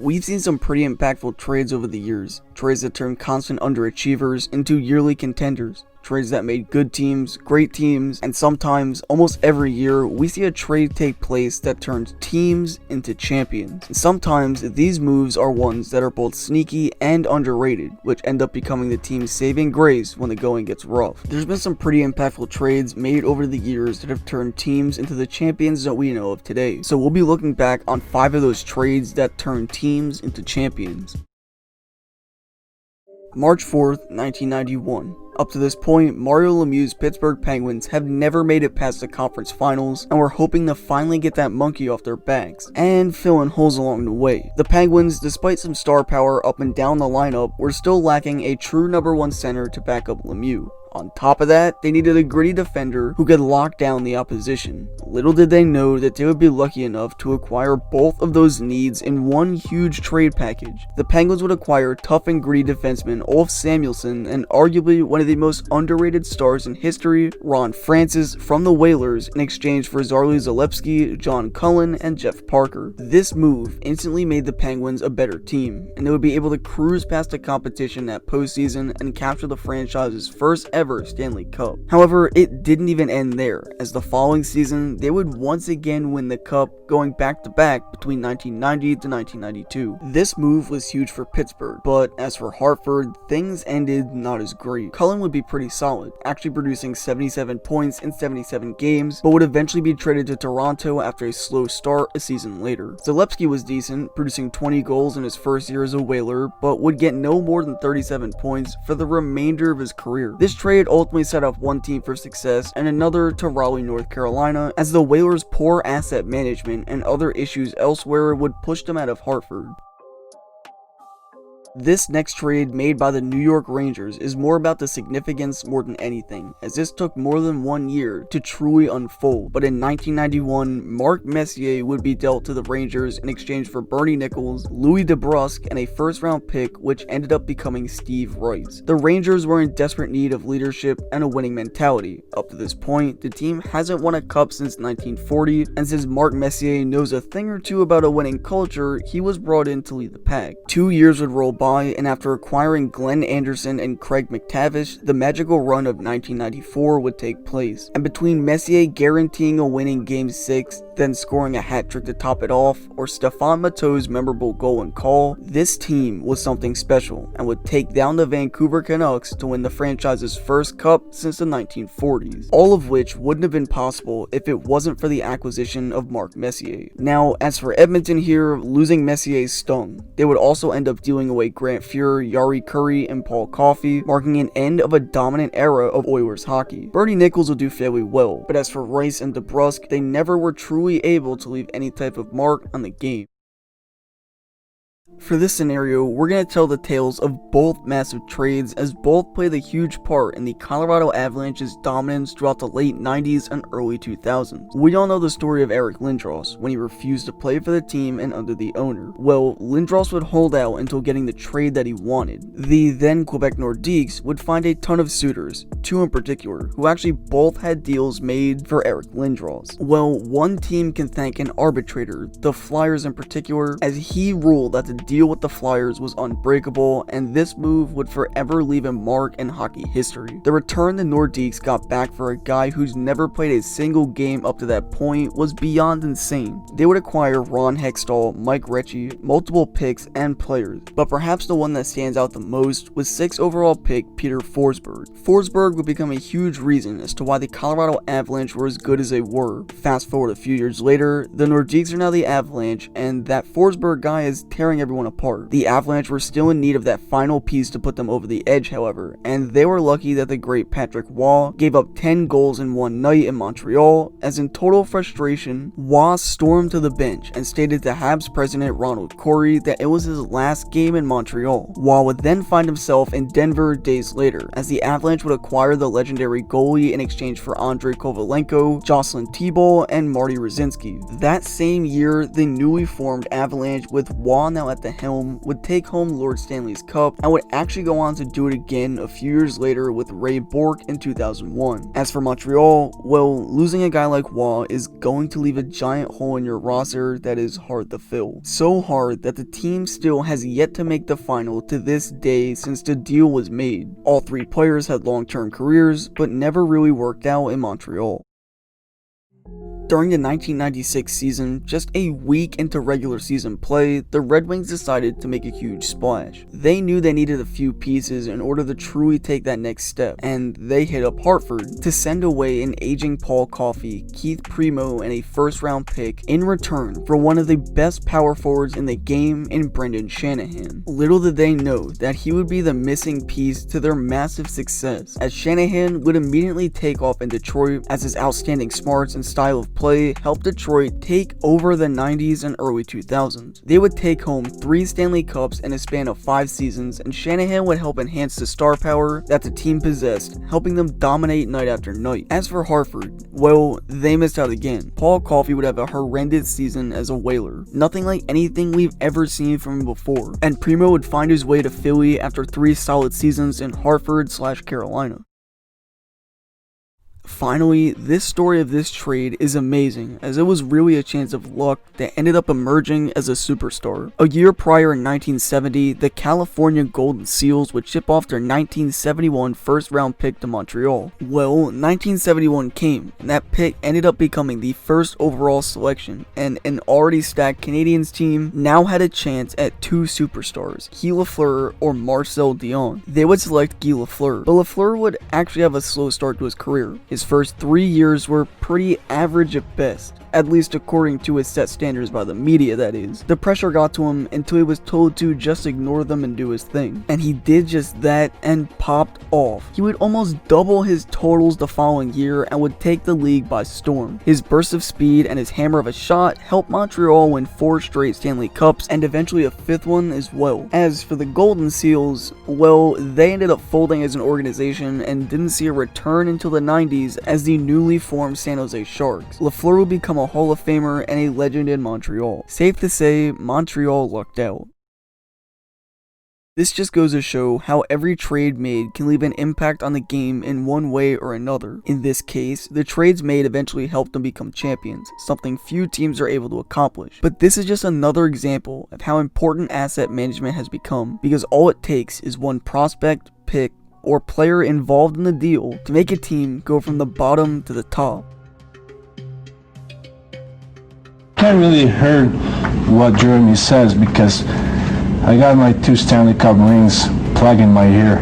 We've seen some pretty impactful trades over the years, trades that turned constant underachievers into yearly contenders. Trades that made good teams, great teams, and sometimes, almost every year, we see a trade take place that turns teams into champions. And sometimes, these moves are ones that are both sneaky and underrated, which end up becoming the team's saving grace when the going gets rough. There's been some pretty impactful trades made over the years that have turned teams into the champions that we know of today. So we'll be looking back on 5 of those trades that turned teams into champions. March 4th, 1991. Up to this point, Mario Lemieux's Pittsburgh Penguins have never made it past the conference finals, and we're hoping to finally get that monkey off their backs, and fill in holes along the way. The Penguins, despite some star power up and down the lineup, were still lacking a true number 1 center to back up Lemieux. On top of that, they needed a gritty defender who could lock down the opposition. Little did they know that they would be lucky enough to acquire both of those needs in one huge trade package. The Penguins would acquire tough and gritty defenseman Ulf Samuelsson and arguably one of the most underrated stars in history, Ron Francis, from the Whalers in exchange for Zarley Zalewski, John Cullen, and Jeff Parker. This move instantly made the Penguins a better team, and they would be able to cruise past the competition at postseason and capture the franchise's first ever Stanley Cup. However, it didn't even end there, as the following season they would once again win the Cup, going back to back between 1990 to 1992. This move was huge for Pittsburgh, but as for Hartford, things ended not as great. Cullen would be pretty solid, actually producing 77 points in 77 games, but would eventually be traded to Toronto after a slow start a season later. Zalewski was decent, producing 20 goals in his first year as a Whaler, but would get no more than 37 points for the remainder of his career. This trade ultimately set up one team for success and another to Raleigh, North Carolina, as the Whalers' poor asset management and other issues elsewhere would push them out of Hartford. This next trade made by the New York Rangers is more about the significance more than anything, as this took more than 1 year to truly unfold. But in 1991, Mark Messier would be dealt to the Rangers in exchange for Bernie Nichols, Louis DeBrusque, and a first-round pick which ended up becoming Steve Rice. The Rangers were in desperate need of leadership and a winning mentality. Up to this point, the team hasn't won a cup since 1940, and since Mark Messier knows a thing or two about a winning culture, he was brought in to lead the pack. 2 years would roll by, and after acquiring Glenn Anderson and Craig McTavish, the magical run of 1994 would take place. And between Messier guaranteeing a win in Game 6, then scoring a hat trick to top it off, or Stephane Matteau's memorable goal and call, this team was something special and would take down the Vancouver Canucks to win the franchise's first cup since the 1940s. All of which wouldn't have been possible if it wasn't for the acquisition of Mark Messier. Now, as for Edmonton here, losing Messier stung. They would also end up dealing away Grant Fuhr, Yari Curry, and Paul Coffey, marking an end of a dominant era of Oilers hockey. Bernie Nichols will do fairly well, but as for Rice and DeBrusque, they never were truly able to leave any type of mark on the game. For this scenario, we're going to tell the tales of both massive trades, as both played a huge part in the Colorado Avalanche's dominance throughout the late 90s and early 2000s. We all know the story of Eric Lindros, when he refused to play for the team and under the owner. Well, Lindros would hold out until getting the trade that he wanted. The then Quebec Nordiques would find a ton of suitors, 2 in particular, who actually both had deals made for Eric Lindros. Well, one team can thank an arbitrator, the Flyers in particular, as he ruled that the deal with the Flyers was unbreakable, and this move would forever leave a mark in hockey history. The return the Nordiques got back for a guy who's never played a single game up to that point was beyond insane. They would acquire Ron Hextall, Mike Ritchie, multiple picks, and players, but perhaps the one that stands out the most was 6th overall pick Peter Forsberg. Forsberg would become a huge reason as to why the Colorado Avalanche were as good as they were. Fast forward a few years later, the Nordiques are now the Avalanche, and that Forsberg guy is tearing everyone apart. The Avalanche were still in need of that final piece to put them over the edge, however, and they were lucky that the great Patrick Waugh gave up 10 goals in one night in Montreal, as in total frustration, Waugh stormed to the bench and stated to Habs president Ronald Corey that it was his last game in Montreal. Waugh would then find himself in Denver days later, as the Avalanche would acquire the legendary goalie in exchange for Andrei Kovalenko, Jocelyn Thibault, and Marty Rosinski. That same year, the newly formed Avalanche, with Waugh now at at the helm, would take home Lord Stanley's Cup and would actually go on to do it again a few years later with Ray Bourque in 2001. As for Montreal, well, losing a guy like Waugh is going to leave a giant hole in your roster that is hard to fill. So hard that the team still has yet to make the final to this day since the deal was made. All three players had long-term careers, but never really worked out in Montreal. During the 1996 season, just a week into regular season play, the Red Wings decided to make a huge splash. They knew they needed a few pieces in order to truly take that next step, and they hit up Hartford to send away an aging Paul Coffey, Keith Primeau, and a first-round pick in return for one of the best power forwards in the game in Brendan Shanahan. Little did they know that he would be the missing piece to their massive success, as Shanahan would immediately take off in Detroit as his outstanding smarts and style of play helped Detroit take over the 90s and early 2000s. They would take home 3 Stanley Cups in a span of 5 seasons, and Shanahan would help enhance the star power that the team possessed, helping them dominate night after night. As for Hartford, well, they missed out again. Paul Coffey would have a horrendous season as a Whaler, nothing like anything we've ever seen from him before, and Primeau would find his way to Philly after 3 solid seasons in Hartford/Carolina. Finally, this story of this trade is amazing, as it was really a chance of luck that ended up emerging as a superstar. A year prior in 1970, the California Golden Seals would ship off their 1971 first-round pick to Montreal. Well, 1971 came, and that pick ended up becoming the first overall selection, and an already stacked Canadiens team now had a chance at 2 superstars, Guy Lafleur or Marcel Dionne. They would select Guy Lafleur, but Lafleur would actually have a slow start to his career. His first 3 years were pretty average at best, at least according to his set standards by the media, that is. The pressure got to him until he was told to just ignore them and do his thing. And he did just that and popped off. He would almost double his totals the following year and would take the league by storm. His burst of speed and his hammer of a shot helped Montreal win 4 straight Stanley Cups and eventually a 5th one as well. As for the Golden Seals, well, they ended up folding as an organization and didn't see a return until the 90s as the newly formed San Jose Sharks. Lafleur would become a Hall of Famer and a legend in Montreal. Safe to say, Montreal lucked out. This just goes to show how every trade made can leave an impact on the game in one way or another. In this case, the trades made eventually helped them become champions, something few teams are able to accomplish. But this is just another example of how important asset management has become, because all it takes is one prospect, pick, or player involved in the deal to make a team go from the bottom to the top. Can't really hear what Jeremy says because I got my 2 Stanley Cup rings plugged in my ear.